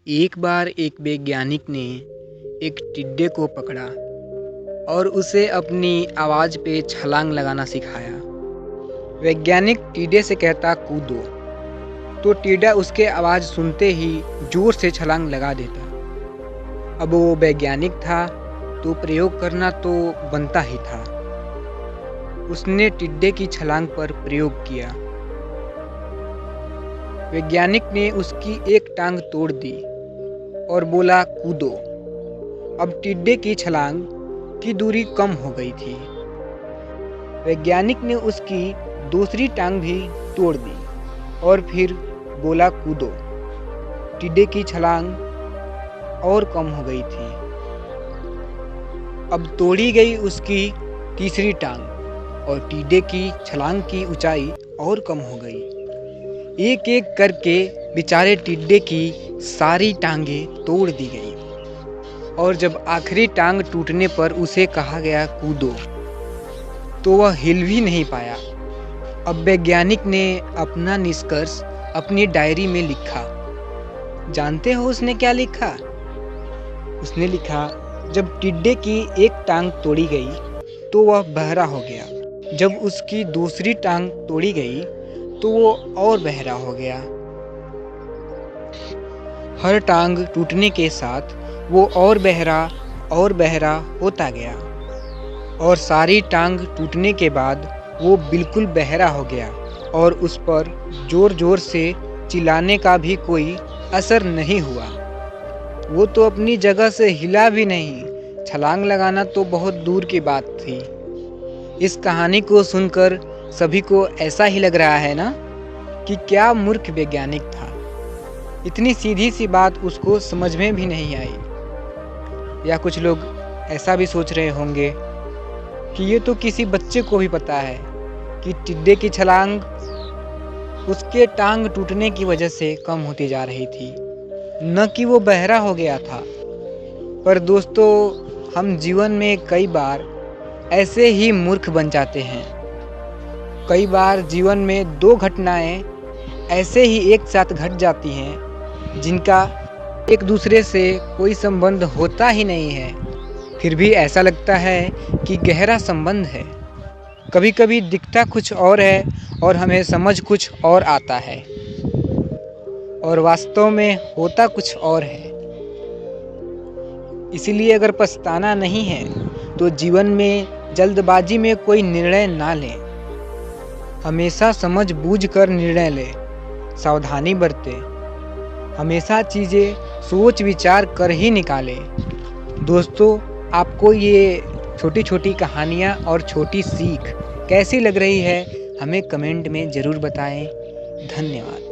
एक बार एक वैज्ञानिक ने एक टिड्डे को पकड़ा और उसे अपनी आवाज़ पे छलांग लगाना सिखाया। वैज्ञानिक टिड्डे से कहता कूदो, तो टिड्डा उसके आवाज़ सुनते ही जोर से छलांग लगा देता। अब वो वैज्ञानिक था तो प्रयोग करना तो बनता ही था। उसने टिड्डे की छलांग पर प्रयोग किया। वैज्ञानिक ने उसकी एक टांग तोड़ दी और बोला कूदो। अब टिड्डे की छलांग की दूरी कम हो गई थी। वैज्ञानिक ने उसकी दूसरी टांग भी तोड़ दी और फिर बोला कूदो। टिड्डे की छलांग और कम हो गई थी। अब तोड़ी गई उसकी तीसरी टांग और टिड्डे की छलांग की ऊंचाई और कम हो गई। एक एक करके बेचारे टिड्डे की सारी टांगें तोड़ दी गई और जब आखिरी टांग टूटने पर उसे कहा गया कूदो, तो वह हिल भी नहीं पाया। अब वैज्ञानिक ने अपना निष्कर्ष अपनी डायरी में लिखा। जानते हो उसने क्या लिखा? उसने लिखा, जब टिड्डे की एक टांग तोड़ी गई तो वह बहरा हो गया। जब उसकी दूसरी टांग तोड़ी गई तो वो और बहरा हो गया। हर टांग टूटने के साथ वो और बहरा होता गया और सारी टांग टूटने के बाद वो बिल्कुल बहरा हो गया और उस पर जोर जोर से चिल्लाने का भी कोई असर नहीं हुआ। वो तो अपनी जगह से हिला भी नहीं। छलांग लगाना तो बहुत दूर की बात थी। इस कहानी को सुनकर सभी को ऐसा ही लग रहा है ना कि क्या मूर्ख वैज्ञानिक था। इतनी सीधी सी बात उसको समझ में भी नहीं आई। या कुछ लोग ऐसा भी सोच रहे होंगे कि ये तो किसी बच्चे को भी पता है कि टिड्डे की छलांग उसके टांग टूटने की वजह से कम होती जा रही थी, न कि वो बहरा हो गया था। पर दोस्तों, हम जीवन में कई बार ऐसे ही मूर्ख बन जाते हैं। कई बार जीवन में दो घटनाएं ऐसे ही एक साथ घट जाती हैं जिनका एक दूसरे से कोई संबंध होता ही नहीं है, फिर भी ऐसा लगता है कि गहरा संबंध है। कभी कभी दिखता कुछ और है और हमें समझ कुछ और आता है और वास्तव में होता कुछ और है। इसलिए अगर पछताना नहीं है तो जीवन में जल्दबाजी में कोई निर्णय ना लें। हमेशा समझ बूझ कर निर्णय लें, सावधानी बरतें, हमेशा चीज़ें सोच विचार कर ही निकालें। दोस्तों, आपको ये छोटी छोटी कहानियाँ और छोटी सीख कैसी लग रही है, हमें कमेंट में ज़रूर बताएं। धन्यवाद।